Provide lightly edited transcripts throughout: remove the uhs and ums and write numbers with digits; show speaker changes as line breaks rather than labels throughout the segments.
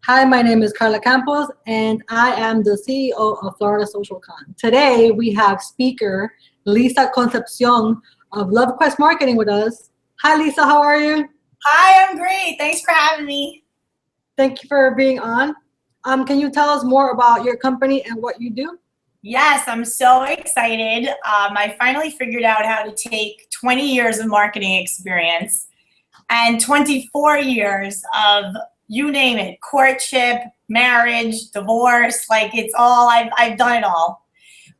Hi, my name is Carla Campos, and I am the CEO of Florida Social Con. Today, we have speaker Lisa Concepcion of LoveQuest Marketing with us. Hi, Lisa. How are you?
Hi, I'm great. Thanks for having me.
Thank you for being on. Can you tell us more about your company and what you do?
Yes, I'm so excited. I finally figured out how to take 20 years of marketing experience and 24 years of, you name it, courtship, marriage, divorce, like it's all, I've done it all.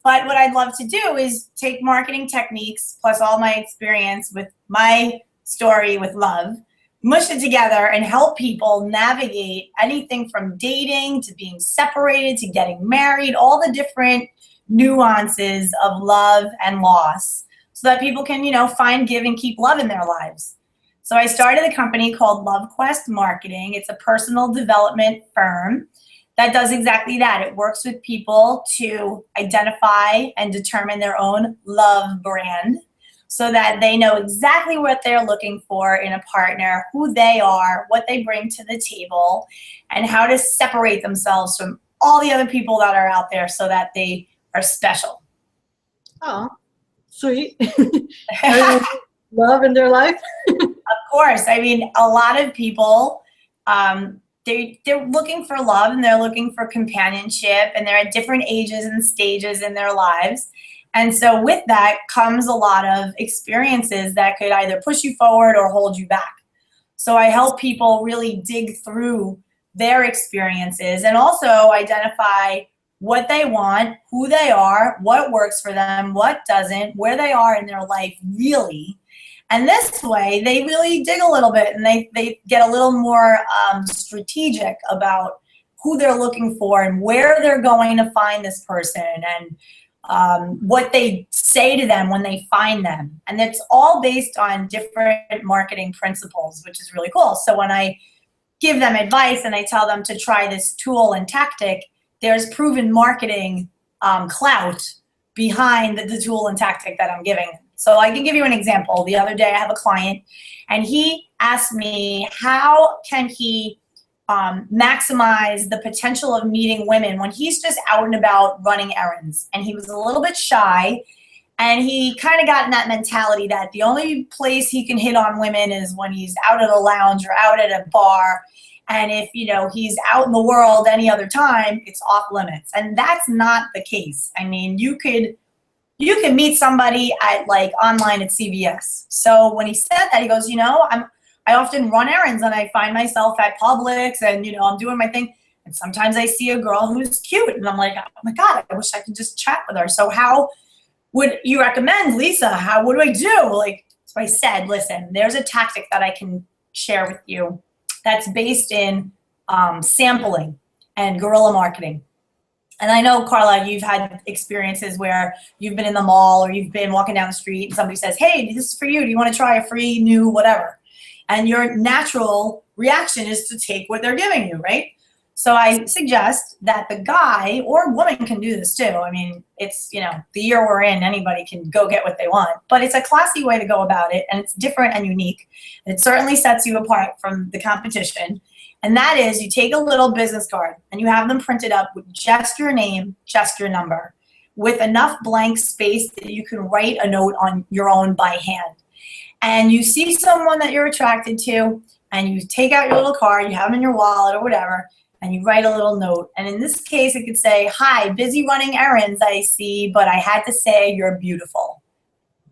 But what I'd love to do is take marketing techniques plus all my experience with my story with love, mush it together and help people navigate anything from dating to being separated to getting married, all the different nuances of love and loss so that people can, find, give, and keep love in their lives. So I started a company called LoveQuest Marketing. It's a personal development firm that does exactly that. It works with people to identify and determine their own love brand so that they know exactly what they're looking for in a partner, who they are, what they bring to the table, and how to separate themselves from all the other people that are out there so that they are special.
Oh, sweet. Everyone love in their life?
Of course. I mean, a lot of people, they're looking for love and they're looking for companionship, and they're at different ages and stages in their lives. And so with that comes a lot of experiences that could either push you forward or hold you back. So I help people really dig through their experiences and also identify what they want, who they are, what works for them, what doesn't, where they are in their life really. And this way, they really dig a little bit and they get a little more strategic about who they're looking for and where they're going to find this person and what they say to them when they find them. And it's all based on different marketing principles, which is really cool. So when I give them advice and I tell them to try this tool and tactic, there's proven marketing clout behind the tool and tactic that I'm giving. So I can give you an example. The other day I have a client and he asked me how can he maximize the potential of meeting women when he's just out and about running errands. And he was a little bit shy and he kind of got in that mentality that the only place he can hit on women is when he's out at a lounge or out at a bar. And if, he's out in the world any other time, it's off limits. And that's not the case. I mean, you could meet somebody at online at CVS. So when he said that, he goes, I often run errands and I find myself at Publix and, I'm doing my thing. And sometimes I see a girl who's cute and I'm like, oh my God, I wish I could just chat with her. So how would you recommend, Lisa? What do I do? So I said, listen, there's a tactic that I can share with you that's based in sampling and guerrilla marketing. And I know, Carla, you've had experiences where you've been in the mall or you've been walking down the street and somebody says, hey, this is for you. Do you want to try a free new whatever? And your natural reaction is to take what they're giving you, right? So I suggest that the guy or woman can do this too. I mean, it's, the year we're in, anybody can go get what they want. But it's a classy way to go about it, and it's different and unique. And it certainly sets you apart from the competition. And that is you take a little business card and you have them printed up with just your name, just your number, with enough blank space that you can write a note on your own by hand. And you see someone that you're attracted to and you take out your little card, you have them in your wallet or whatever, and you write a little note. And in this case, it could say, hi, busy running errands, I see, but I had to say you're beautiful.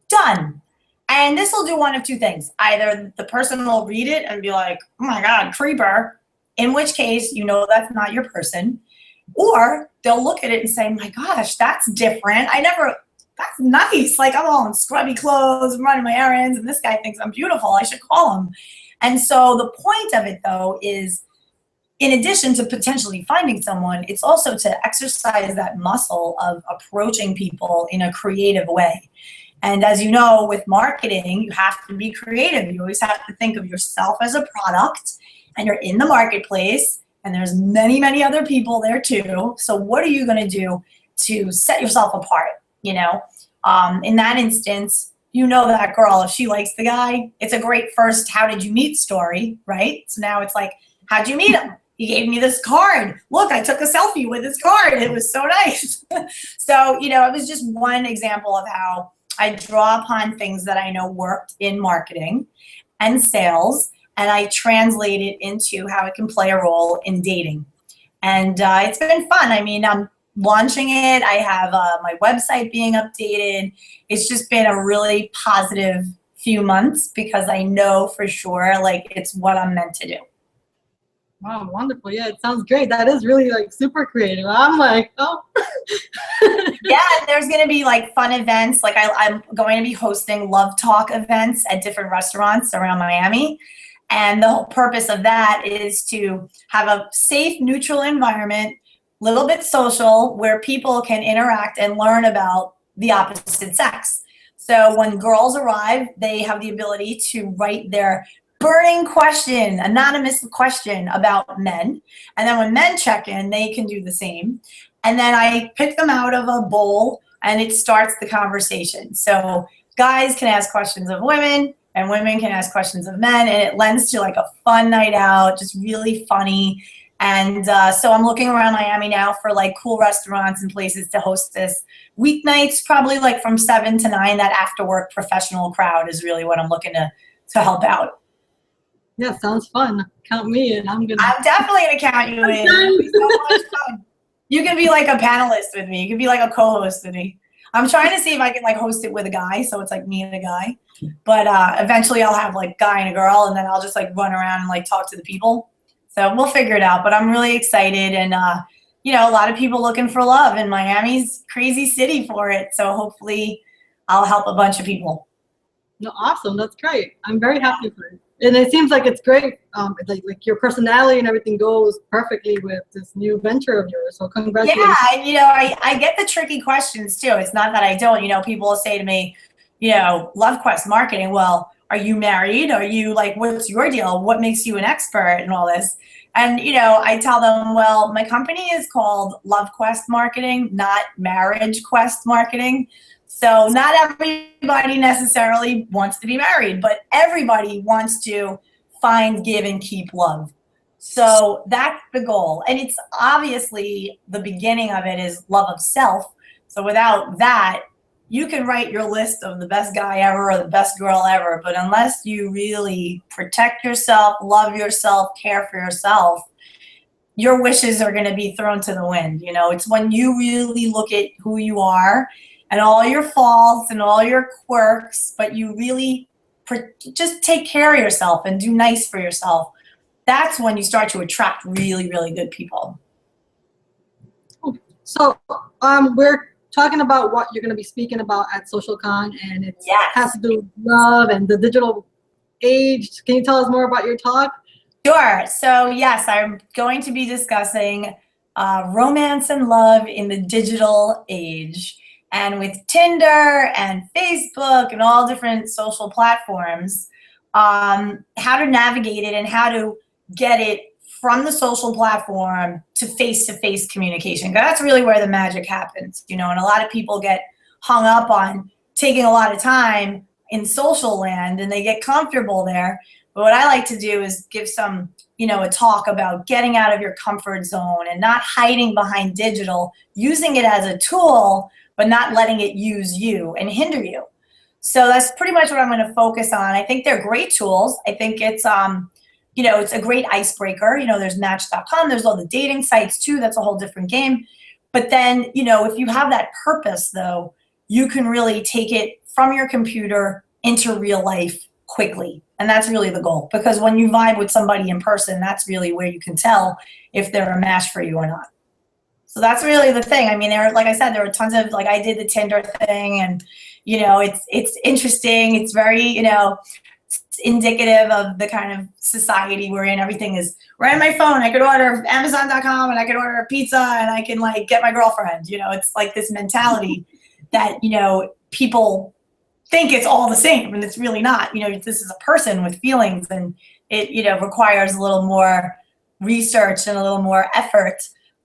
Done. And this will do one of two things. Either the person will read it and be like, oh my God, creeper, in which case, that's not your person. Or they'll look at it and say, my gosh, that's different. That's nice. I'm all in scrubby clothes, I'm running my errands, and this guy thinks I'm beautiful. I should call him. And so the point of it, though, is in addition to potentially finding someone, it's also to exercise that muscle of approaching people in a creative way. And as you know, with marketing, you have to be creative. You always have to think of yourself as a product, and you're in the marketplace, and there's many, many other people there too. So what are you going to do to set yourself apart? In that instance, that girl, if she likes the guy, it's a great first how did you meet story, right? So now it's like, how'd you meet him? He gave me this card. Look, I took a selfie with his card. It was so nice. So, it was just one example of how I draw upon things that I know worked in marketing and sales, and I translate it into how it can play a role in dating. And it's been fun. I mean, I'm launching it. I have my website being updated. It's just been a really positive few months because I know for sure, like, it's what I'm meant to do.
Wow, wonderful. Yeah, it sounds great. That is really like super creative. I'm like, oh.
Yeah, there's going to be like fun events. Like I'm going to be hosting Love Talk events at different restaurants around Miami. And the whole purpose of that is to have a safe, neutral environment, a little bit social, where people can interact and learn about the opposite sex. So when girls arrive, they have the ability to write their burning question, anonymous question about men. And then when men check in, they can do the same. And then I pick them out of a bowl and it starts the conversation. So guys can ask questions of women and women can ask questions of men, and it lends to like a fun night out, just really funny. And so I'm looking around Miami now for like cool restaurants and places to host this. Weeknights, probably like from 7 to 9, that after work professional crowd is really what I'm looking to help out.
Yeah, sounds fun. Count me in. I'm
definitely gonna count you in. It'll be so much fun. You can be like a panelist with me. You can be like a co-host with me. I'm trying to see if I can like host it with a guy, so it's like me and a guy. But eventually I'll have like guy and a girl, and then I'll just like run around and like talk to the people. So we'll figure it out. But I'm really excited, and a lot of people looking for love, and Miami's crazy city for it. So hopefully I'll help a bunch of people.
No, awesome. That's great. I'm very happy for you. And it seems like it's great. Like your personality and everything goes perfectly with this new venture of yours. So congratulations.
Yeah, I get the tricky questions too. It's not that I don't. People will say to me, LoveQuest Marketing, well, are you married? Are you like, what's your deal? What makes you an expert and all this? And, I tell them, well, my company is called LoveQuest Marketing, not Marriage Quest Marketing. So not everybody necessarily wants to be married, but everybody wants to find, give, and keep love. So that's the goal. And it's obviously the beginning of it is love of self. So without that, you can write your list of the best guy ever or the best girl ever, but unless you really protect yourself, love yourself, care for yourself, your wishes are going to be thrown to the wind. It's when you really look at who you are and all your faults and all your quirks, but you really just take care of yourself and do nice for yourself. That's when you start to attract really, really good people.
So we're talking about what you're going to be speaking about at SocialCon, and it has to do with love and the digital age. Can you tell us more about your talk?
Sure. So yes, I'm going to be discussing romance and love in the digital age. And with Tinder and Facebook and all different social platforms, how to navigate it and how to get it from the social platform to face-to-face communication. That's really where the magic happens, and a lot of people get hung up on taking a lot of time in social land and they get comfortable there. But what I like to do is give some, a talk about getting out of your comfort zone and not hiding behind digital, using it as a tool, but not letting it use you and hinder you. So that's pretty much what I'm going to focus on. I think they're great tools. I think it's, it's a great icebreaker. There's Match.com. There's all the dating sites too. That's a whole different game. But then, if you have that purpose, though, you can really take it from your computer into real life quickly. And that's really the goal. Because when you vibe with somebody in person, that's really where you can tell if they're a match for you or not. So that's really the thing. I mean, like I said, there were tons of, like I did the Tinder thing, and, it's interesting. It's very, indicative of the kind of society we're in. Everything is right on my phone. I could order Amazon.com and I could order a pizza and I can like get my girlfriend. It's like this mentality that, people think it's all the same, and it's really not. This is a person with feelings, and it, requires a little more research and a little more effort.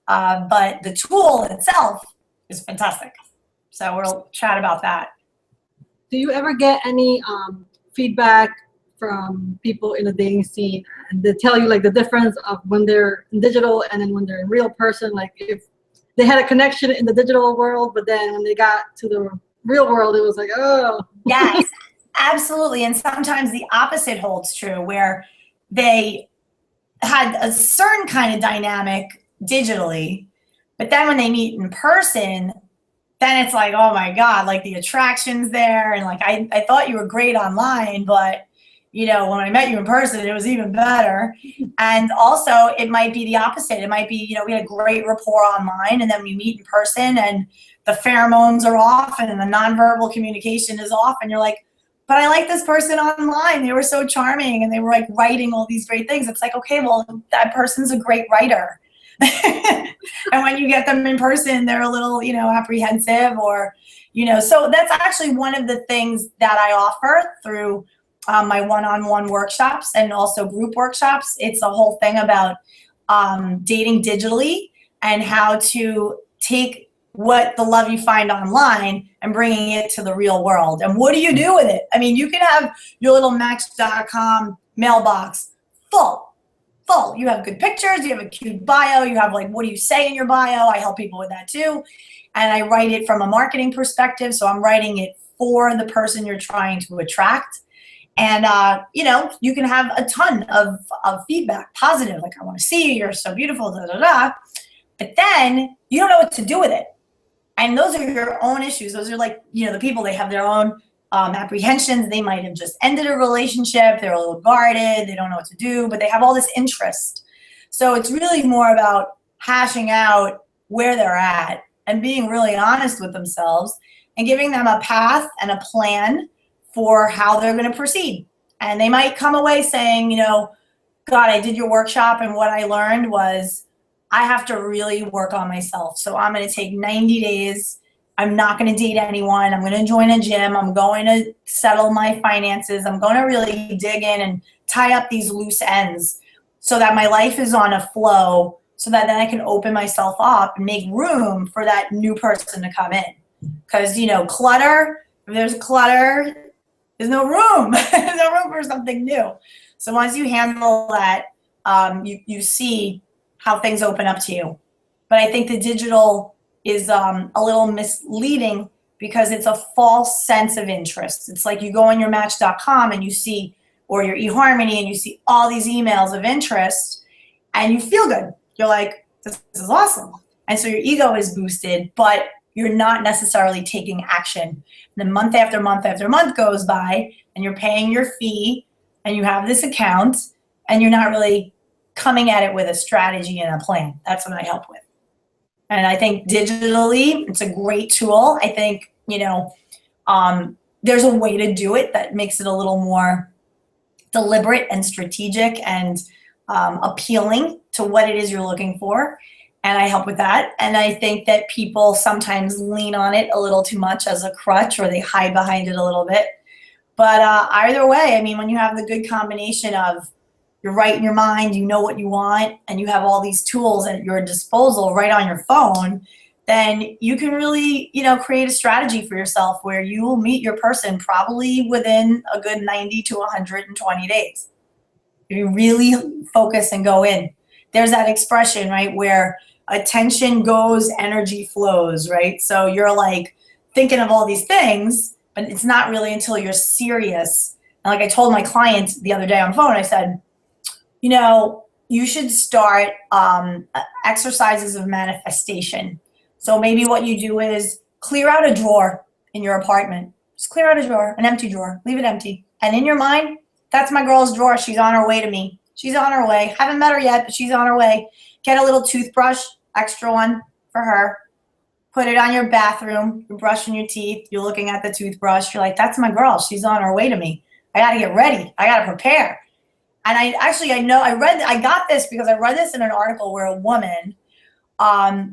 But the tool itself is fantastic. So we'll chat about that.
Do you ever get any feedback from people in the dating scene, and they tell you like the difference of when they're in digital and then when they're in real person. Like if they had a connection in the digital world, but then when they got to the real world, it was like, oh.
Yes, absolutely. And sometimes the opposite holds true, where they had a certain kind of dynamic digitally, but then when they meet in person, then it's like, oh my God, like the attraction's there. And like, I thought you were great online, but you know, when I met you in person, it was even better. And also it might be the opposite. It might be, you know, we had a great rapport online and then we meet in person and the pheromones are off and the nonverbal communication is off. And you're like, but I like this person online. They were so charming and they were like writing all these great things. It's like, okay, well, that person's a great writer. And when you get them in person, they're a little, you know, apprehensive or, you know, so that's actually one of the things that I offer through my one-on-one workshops and also group workshops. It's a whole thing about dating digitally and how to take what the love you find online and bringing it to the real world. And what do you do with it? I mean, you can have your little Match.com mailbox full. You have good pictures, you have a cute bio, you have like, what do you say in your bio? I help people with that too. And I write it from a marketing perspective. So I'm writing it for the person you're trying to attract. And, you know, you can have a ton of feedback, positive, like, I want to see you, you're so beautiful, da, da, da. But then you don't know what to do with it. And those are your own issues. Those are like, you know, the people, they have their own apprehensions. They might have just ended a relationship. They're a little guarded. They don't know what to do, but they have all this interest. So it's really more about hashing out where they're at and being really honest with themselves and giving them a path and a plan for how they're going to proceed. And they might come away saying, you know, God, I did your workshop and what I learned was I have to really work on myself. So I'm going to take 90 days. I'm not going to date anyone. I'm going to join a gym. I'm going to settle my finances. I'm going to really dig in and tie up these loose ends so that my life is on a flow so that then I can open myself up and make room for that new person to come in. Because, you know, clutter, if there's clutter, there's no room. There's no room for something new. So once you handle that, you see how things open up to you. But I think the digital is a little misleading because it's a false sense of interest. It's like you go on your Match.com and you see, or your eHarmony, and you see all these emails of interest and you feel good. You're like, this is awesome. And so your ego is boosted, but you're not necessarily taking action. And then month after month after month goes by and you're paying your fee and you have this account and you're not really coming at it with a strategy and a plan. That's what I help with. And I think digitally, it's a great tool. I think, you know, there's a way to do it that makes it a little more deliberate and strategic and appealing to what it is you're looking for. And I help with that. And I think that people sometimes lean on it a little too much as a crutch, or they hide behind it a little bit. But either way, I mean, when you have the good combination of you're right in your mind, you know what you want, and you have all these tools at your disposal right on your phone, then you can really, you know, create a strategy for yourself where you will meet your person probably within a good 90 to 120 days. You really focus and go in. There's that expression, right, where attention goes, energy flows, right? So you're like thinking of all these things, but it's not really until you're serious. And like I told my client the other day on the phone, I said, you know, you should start exercises of manifestation. So maybe what you do is clear out a drawer in your apartment. Just clear out a drawer, an empty drawer, leave it empty. And in your mind, that's my girl's drawer. She's on her way to me. She's on her way. Haven't met her yet, but she's on her way. Get a little toothbrush, extra one for her. Put it on your bathroom. You're brushing your teeth. You're looking at the toothbrush. You're like, that's my girl. She's on her way to me. I got to get ready. I got to prepare. And I got this because I read this in an article where a woman,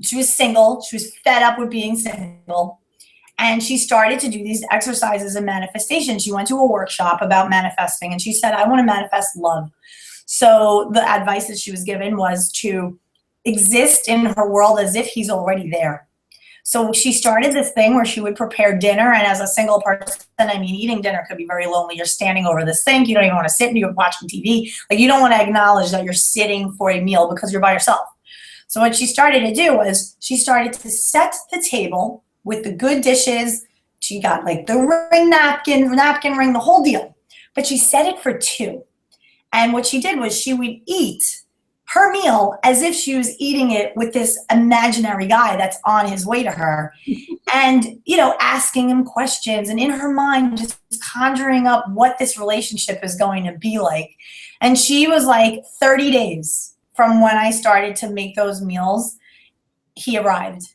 she was single. She was fed up with being single. And she started to do these exercises of manifestation. She went to a workshop about manifesting. And she said, I want to manifest love. So the advice that she was given was to exist in her world as if he's already there. So she started this thing where she would prepare dinner, and as a single person, I mean, eating dinner could be very lonely. You're standing over the sink. You don't even want to sit and you're watching TV. Like, you don't want to acknowledge that you're sitting for a meal because you're by yourself. So what she started to do was she started to set the table with the good dishes. She got like the ring napkin ring, the whole deal. But she set it for 2. And what she did was she would eat her meal as if she was eating it with this imaginary guy that's on his way to her, and, you know, asking him questions, and in her mind just conjuring up what this relationship is going to be like. And she was like, 30 days from when I started to make those meals, he arrived.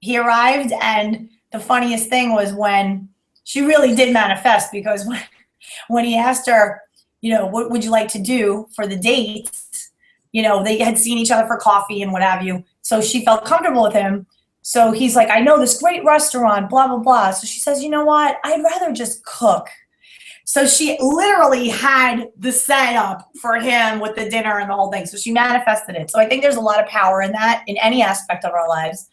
And the funniest thing was when she really did manifest, because when he asked her, you know, what would you like to do for the date? You know, they had seen each other for coffee and what have you. So she felt comfortable with him. So he's like, I know this great restaurant, blah, blah, blah. So she says, you know what? I'd rather just cook. So she literally had the setup for him with the dinner and the whole thing. So she manifested it. So I think there's a lot of power in that in any aspect of our lives.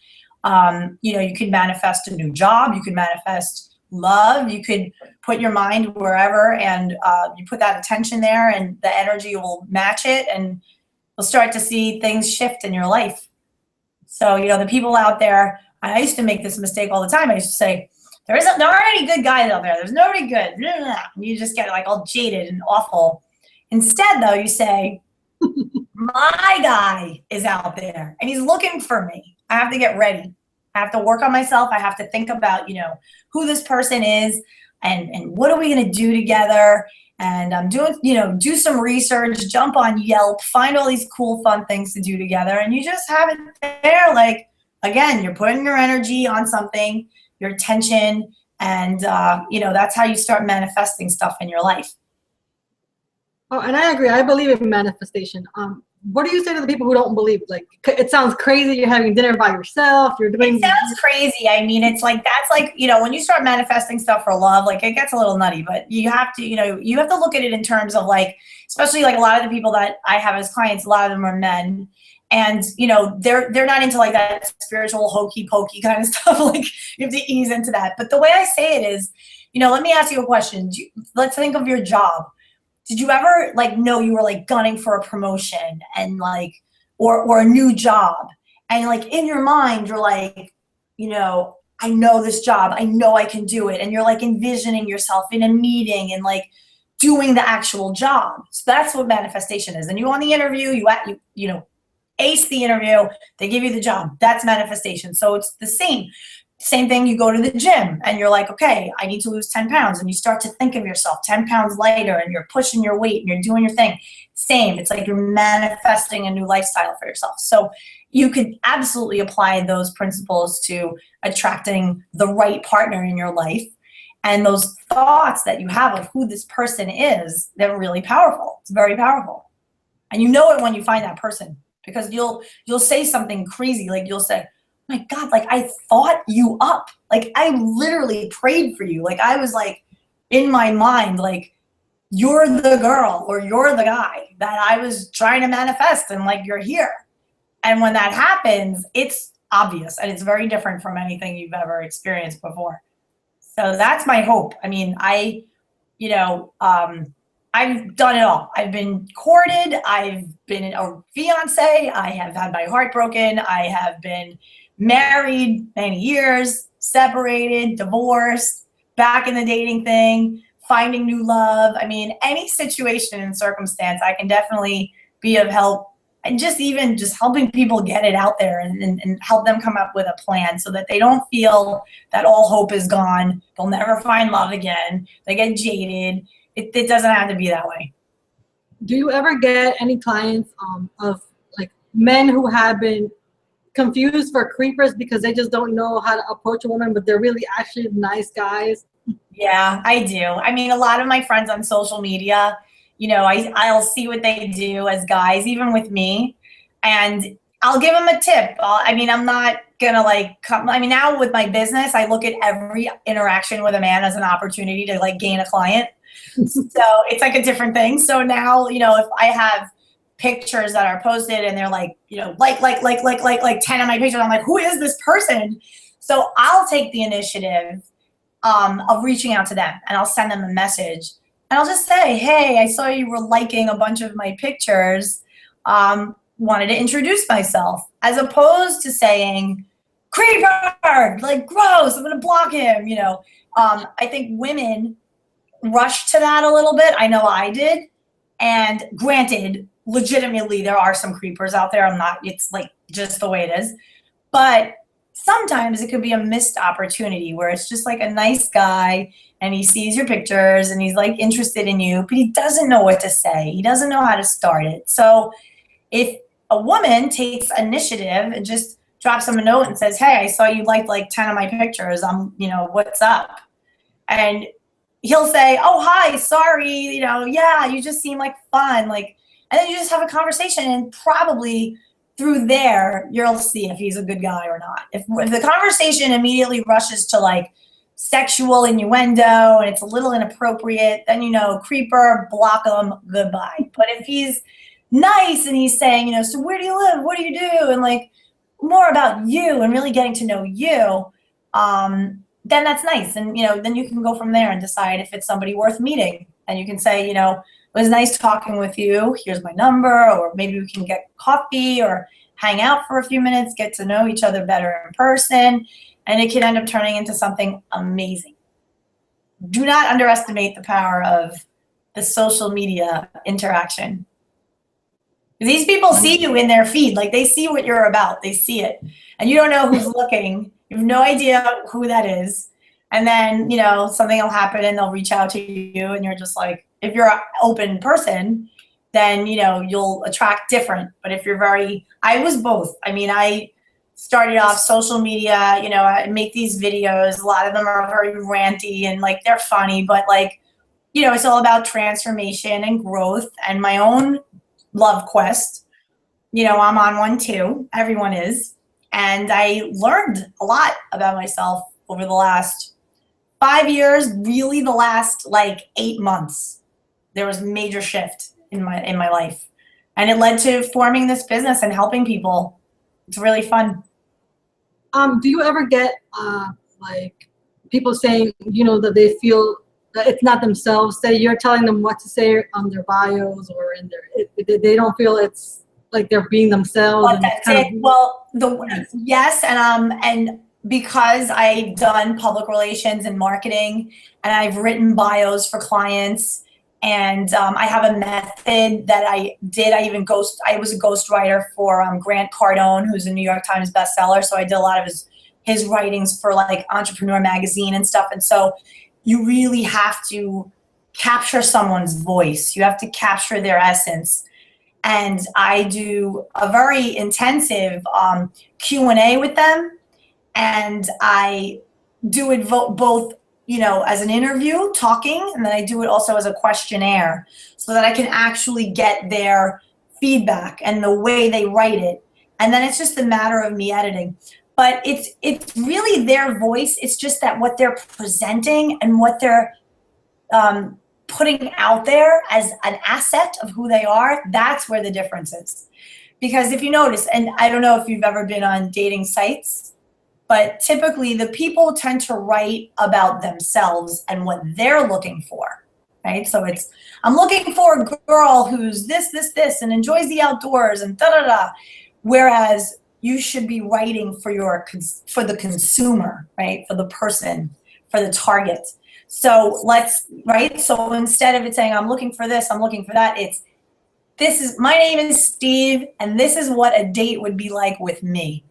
You know, you can manifest a new job. You can manifest love. You could put your mind wherever, and you put that attention there, and the energy will match it, and you'll start to see things shift in your life. So, you know, the people out there, I used to make this mistake all the time. I used to say, there aren't any good guys out there. There's nobody good. And you just get like all jaded and awful. Instead, though, you say, my guy is out there and he's looking for me. I have to get ready. I have to work on myself. I have to think about, you know, who this person is, and what are we going to do together. And I'm doing, you know, do some research, jump on Yelp, find all these cool, fun things to do together. And you just have it there. Like, again, you're putting your energy on something, your attention, and, you know, that's how you start manifesting stuff in your life.
Oh, and I agree. I believe in manifestation. What do you say to the people who don't believe? Like, it sounds crazy. You're having dinner by yourself. You're doing.
It sounds crazy. I mean, it's like, that's like, you know, when you start manifesting stuff for love, like, it gets a little nutty, but you have to, you know, you have to look at it in terms of, like, especially like a lot of the people that I have as clients, a lot of them are men. And, you know, they're not into like that spiritual hokey pokey kind of stuff. Like, you have to ease into that. But the way I say it is, you know, let me ask you a question. Let's think of your job. Did you ever like know you were like gunning for a promotion and like, or a new job, and like in your mind you're like, you know, I know this job, I know I can do it, and you're like envisioning yourself in a meeting and like doing the actual job. So that's what manifestation is. And you on the interview, you know, ace the interview, they give you the job. That's manifestation. So it's the same thing. You go to the gym and you're like, okay, I need to lose 10 pounds. And you start to think of yourself 10 pounds lighter, and you're pushing your weight and you're doing your thing. Same. It's like you're manifesting a new lifestyle for yourself. So you could absolutely apply those principles to attracting the right partner in your life. And those thoughts that you have of who this person is, they're really powerful. It's very powerful. And you know it when you find that person, because you'll say something crazy. Like, you'll say, my God, like, I thought you up. Like, I literally prayed for you. Like, I was like, in my mind, like, you're the girl or you're the guy that I was trying to manifest, and like, you're here. And when that happens, it's obvious, and it's very different from anything you've ever experienced before. So that's my hope. I mean, you know, I've done it all. I've been courted. I've been a fiance. I have had my heart broken. I have been married many years, separated, divorced, back in the dating thing, finding new love. I mean, any situation and circumstance, I can definitely be of help. And just helping people get it out there, and help them come up with a plan so that they don't feel that all hope is gone. They'll never find love again. They get jaded. It doesn't have to be that way.
Do you ever get any clients of like men who have been confused for creepers because they just don't know how to approach a woman, but they're really actually nice guys?
Yeah, I do. I mean, a lot of my friends on social media, you know, I'll see what they do as guys, even with me, and I'll give them a tip. I mean, I'm not gonna like now with my business, I look at every interaction with a man as an opportunity to like gain a client. So it's like a different thing. So now, you know, if I have pictures that are posted and they're like, you know, like 10 of my pictures, I'm like, who is this person? So I'll take the initiative of reaching out to them, and I'll send them a message. And I'll just say, hey, I saw you were liking a bunch of my pictures. Wanted to introduce myself, as opposed to saying, creeper, like gross, I'm gonna block him, you know. I think women rush to that a little bit. I know I did. And granted, legitimately, there are some creepers out there. It's like just the way it is. But sometimes it could be a missed opportunity where it's just like a nice guy and he sees your pictures and he's like interested in you, but he doesn't know what to say. He doesn't know how to start it. So if a woman takes initiative and just drops him a note and says, hey, I saw you liked like 10 of my pictures. You know, what's up? And he'll say, oh, hi, sorry, you know, yeah, you just seem like fun. Like, and then you just have a conversation, and probably through there, you'll see if he's a good guy or not. If the conversation immediately rushes to like sexual innuendo and it's a little inappropriate, then, you know, creeper, block him, goodbye. But if he's nice and he's saying, you know, so where do you live? What do you do? And like more about you and really getting to know you, then that's nice. And, you know, then you can go from there and decide if it's somebody worth meeting. And you can say, you know, it was nice talking with you. Here's my number, or maybe we can get coffee or hang out for a few minutes, get to know each other better in person. And it can end up turning into something amazing. Do not underestimate the power of the social media interaction. These people see you in their feed, like they see what you're about, they see it. And you don't know who's looking. You have no idea who that is. And then, you know, something will happen and they'll reach out to you and you're just like, if you're an open person, then, you know, you'll attract different. But if you're I was both. I mean, I started off social media, you know, I make these videos. A lot of them are very ranty and like, they're funny, but like, you know, it's all about transformation and growth and my own LoveQuest. You know, I'm on one too. Everyone is. And I learned a lot about myself over the last 5 years, really the last like 8 months. There was a major shift in my life. And it led to forming this business and helping people. It's really fun.
Do you ever get like people saying, you know, that they feel that it's not themselves? Say you're telling them what to say on their bios or in their, they don't feel it's like they're being themselves.
Authentic. Well, yes, and because I've done public relations and marketing, and I've written bios for clients, and I have a method that I did. I was a ghostwriter for Grant Cardone, who's a New York Times bestseller. So I did a lot of his writings for like Entrepreneur Magazine and stuff. And so you really have to capture someone's voice. You have to capture their essence. And I do a very intensive Q&A with them. And I do it both, you know, as an interview, talking, and then I do it also as a questionnaire so that I can actually get their feedback and the way they write it. And then it's just a matter of me editing. But it's really their voice. It's just that what they're presenting and what they're putting out there as an asset of who they are, that's where the difference is. Because if you notice, and I don't know if you've ever been on dating sites, but typically the people tend to write about themselves and what they're looking for, right? So it's, I'm looking for a girl who's this, and enjoys the outdoors and da-da-da. Whereas you should be writing for the consumer, right? For the person, for the target. So right? So instead of it saying, I'm looking for this, I'm looking for that, my name is Steve, and this is what a date would be like with me.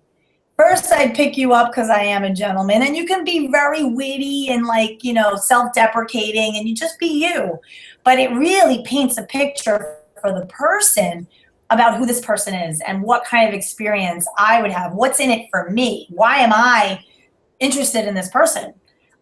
First, I'd pick you up because I am a gentleman, and you can be very witty and like, you know, self-deprecating, and you just be you. But it really paints a picture for the person about who this person is and what kind of experience I would have. What's in it for me? Why am I interested in this person?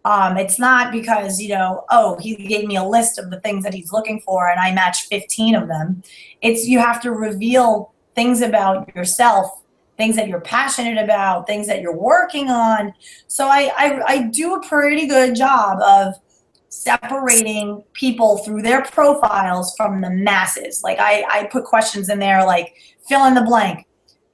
It's not because, you know, oh, he gave me a list of the things that he's looking for and I matched 15 of them. It's, you have to reveal things about yourself, things that you're passionate about, things that you're working on. So I do a pretty good job of separating people through their profiles from the masses. Like I put questions in there like fill in the blank.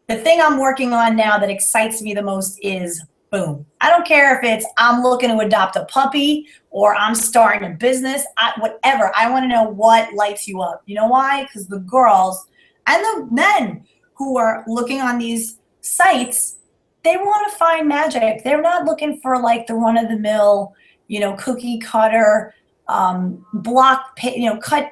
The thing I'm working on now that excites me the most is boom. I don't care if it's I'm looking to adopt a puppy or I'm starting a business, whatever. I want to know what lights you up. You know why? Because the girls and the men who are looking on these sites, they want to find magic. They're not looking for like the run-of-the-mill, cookie cutter, cut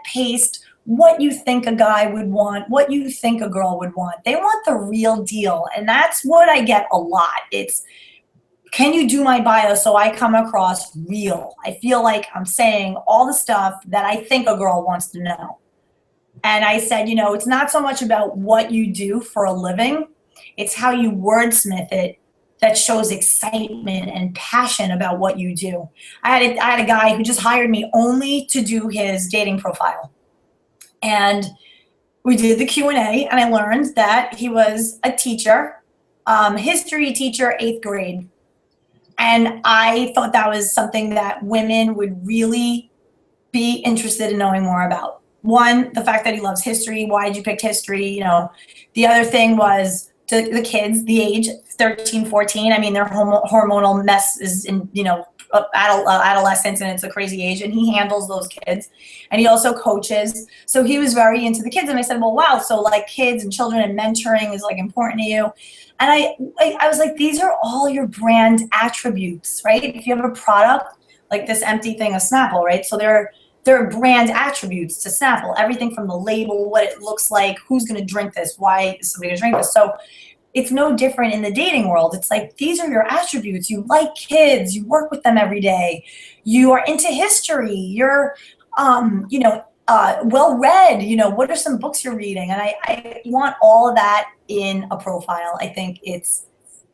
paste, what you think a guy would want, what you think a girl would want. They want the real deal. And that's what I get a lot. It's, can you do my bio so I come across real? I feel like I'm saying all the stuff that I think a girl wants to know. And I said, it's not so much about what you do for a living. It's how you wordsmith it that shows excitement and passion about what you do. I had a guy who just hired me only to do his dating profile. And we did the Q&A, and I learned that he was a teacher, history teacher, 8th grade. And I thought that was something that women would really be interested in knowing more about. One, the fact that he loves history. Why did you pick history? The other thing was to the kids, the age 13, 14. I mean, their hormonal mess is in, adolescence, and it's a crazy age, and he handles those kids, and he also coaches. So he was very into the kids, and I said, well, wow, so like kids and children and mentoring is like important to you. And I was like, these are all your brand attributes, right? If you have a product like this empty thing of Snapple, right? So there are brand attributes to Snapple, everything from the label, what it looks like, who's going to drink this, why is somebody going to drink this. So it's no different in the dating world. It's like, these are your attributes. You like kids, you work with them every day, you are into history, you're, well-read, what are some books you're reading? And I want all of that in a profile. I think it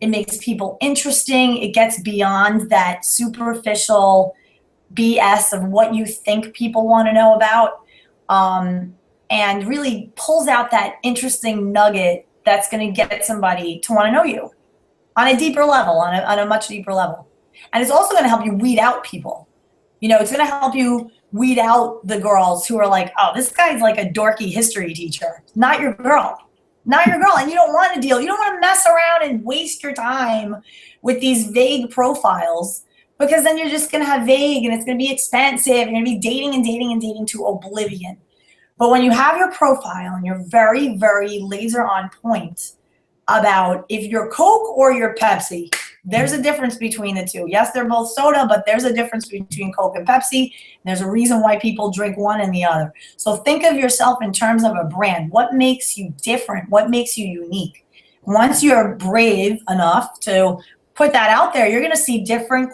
makes people interesting. It gets beyond that superficial BS of what you think people want to know about, and really pulls out that interesting nugget that's going to get somebody to want to know you on a deeper level, on a much deeper level. And it's also going to help you weed out people. It's going to help you weed out the girls who are like, oh, this guy's like a dorky history teacher. Not your girl. Not your girl. And you don't want to deal. You don't want to mess around and waste your time with these vague profiles, because then you're just going to have vague, and it's going to be expensive. You're going to be dating and dating and dating to oblivion. But when you have your profile and you're very, very laser on point about if you're Coke or you're Pepsi, there's a difference between the two. Yes, they're both soda, but there's a difference between Coke and Pepsi. There's a reason why people drink one and the other. So think of yourself in terms of a brand. What makes you different? What makes you unique? Once you're brave enough to put that out there, you're going to see different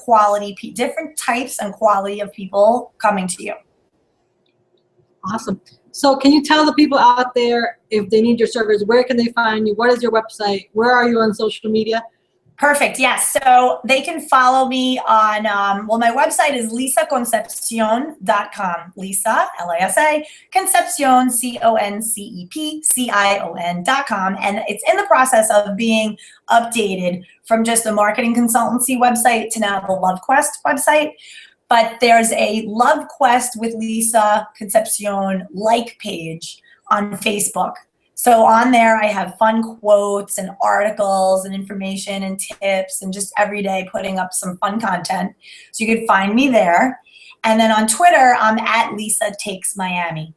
types and quality of people coming to you.
Awesome. So can you tell the people out there, if they need your service, where can they find you? What is your website? Where are you on social media?
Perfect. Yes. So they can follow me on, my website is lisaconcepcion.com. Lisa, L-I-S-A, Concepcion, Concepcion.com. And it's in the process of being updated from just a marketing consultancy website to now the LoveQuest website. But there's a LoveQuest with Lisa Concepcion page on Facebook. So on there, I have fun quotes and articles and information and tips, and just every day putting up some fun content. So you can find me there. And then on Twitter, I'm at Lisa Takes Miami.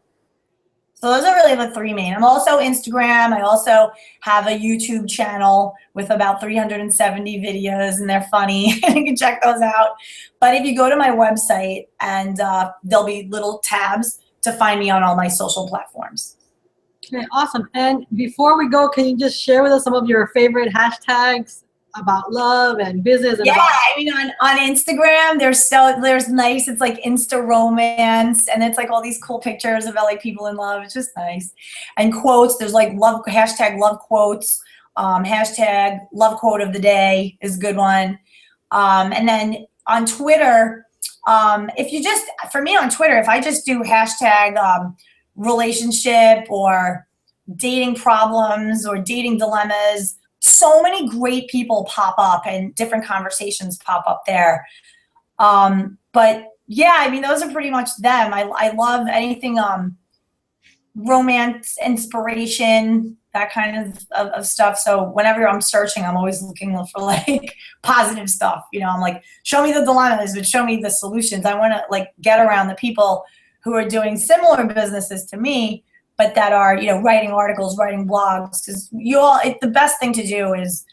So those are really the three main. I'm also Instagram. I also have a YouTube channel with about 370 videos, and they're funny. You can check those out. But if you go to my website, and there'll be little tabs to find me on all my social platforms.
Okay, awesome. And before we go, can you just share with us some of your favorite hashtags about love and business? And
I mean, on Instagram, there's nice. It's like Insta romance, and it's like all these cool pictures about like people in love. It's just nice. And quotes, there's like hashtag love quotes, hashtag love quote of the day is a good one. And then on Twitter, for me on Twitter, if I just do hashtag relationship or dating problems or dating dilemmas, so many great people pop up and different conversations pop up there. But yeah, I mean, those are pretty much them. I love anything romance, inspiration. that kind of stuff. So whenever I'm searching, I'm always looking for like positive stuff. You know, I'm like, show me the dilemmas, but show me the solutions. I want to like get around the people who are doing similar businesses to me, but that are, you know, writing articles, writing blogs, because the best thing to do is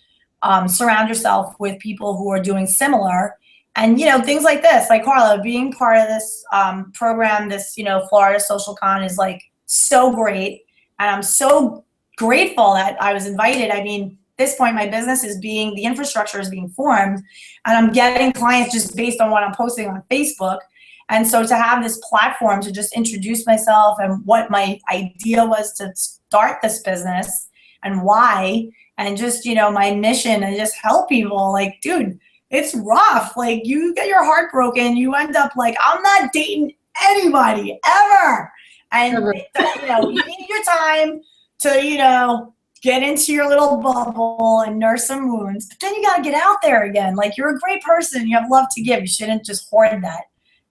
surround yourself with people who are doing similar. And, you know, things like this, like Carla, being part of this program, this, you know, Florida Social Con is like so great. And I'm so grateful that I was invited. I mean, at this point, my business the infrastructure is being formed, and I'm getting clients just based on what I'm posting on Facebook. And so to have this platform to just introduce myself and what my idea was to start this business and why, and just, you know, my mission, and just help people, like, dude, it's rough. Like, you get your heart broken, you end up like, I'm not dating anybody ever. And, you know, you need your time to, you know, get into your little bubble and nurse some wounds. But then you got to get out there again. Like, you're a great person. You have love to give. You shouldn't just hoard that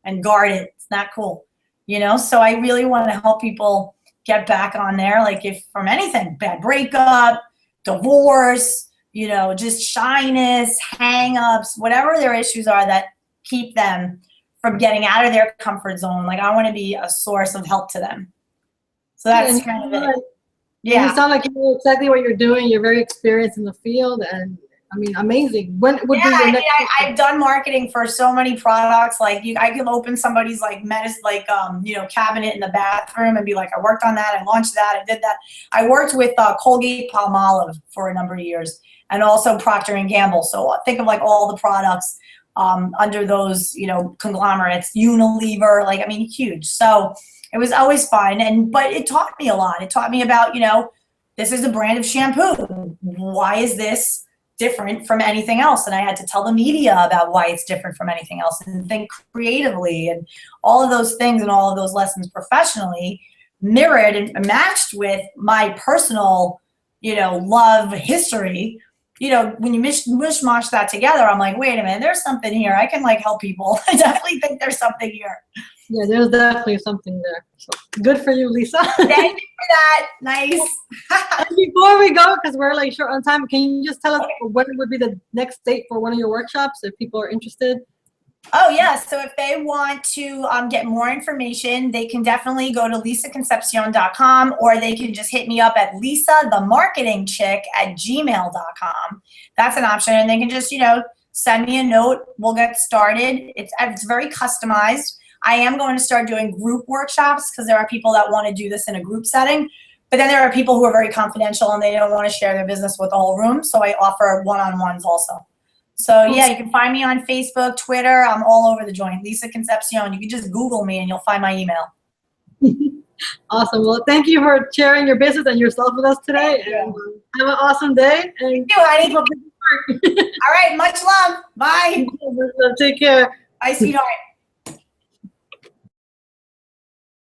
and guard it. It's not cool. You know, so I really want to help people get back on there. Like, if from anything, bad breakup, divorce, you know, just shyness, hang-ups, whatever their issues are that keep them from getting out of their comfort zone. Like, I want to be a source of help to them. So that's kind of it. Yeah.
You sound like you know exactly what you're doing. You're very experienced in the field, and I mean, amazing. When would be your next?
I've done marketing for so many products. Like, I can open somebody's like you know, cabinet in the bathroom and be like, I worked on that, I launched that, I did that. I worked with Colgate Palmolive for a number of years, and also Procter and Gamble. So think of like all the products under those, you know, conglomerates, Unilever, like, I mean, huge. So it was always fun, but it taught me a lot. It taught me about, you know, this is a brand of shampoo. Why is this different from anything else? And I had to tell the media about why it's different from anything else, and think creatively, and all of those things, and all of those lessons professionally mirrored and matched with my personal, you know, love history. You know, when you mishmash that together, I'm like, wait a minute, there's something here. I can like help people. I definitely think there's something here.
Yeah, there's definitely something there. So good for you, Lisa.
Thank you for that. Nice.
And before we go, because we're like short on time, can you just tell us when would be the next date for one of your workshops if people are interested?
Oh, yeah. So if they want to get more information, they can definitely go to lisaconcepcion.com, or they can just hit me up at lisathemarketingchick@gmail.com. That's an option. And they can just, you know, send me a note. We'll get started. It's very customized. I am going to start doing group workshops, because there are people that want to do this in a group setting. But then there are people who are very confidential and they don't want to share their business with the whole room. So I offer one-on-ones also. So yeah, you can find me on Facebook, Twitter. I'm all over the joint. Lisa Concepcion. You can just Google me and you'll find my email.
Awesome. Well, thank you for sharing your business and yourself with us today. And have an awesome day. And
thank you, honey. All right. Much love. Bye.
Take care.
Bye, sweetheart.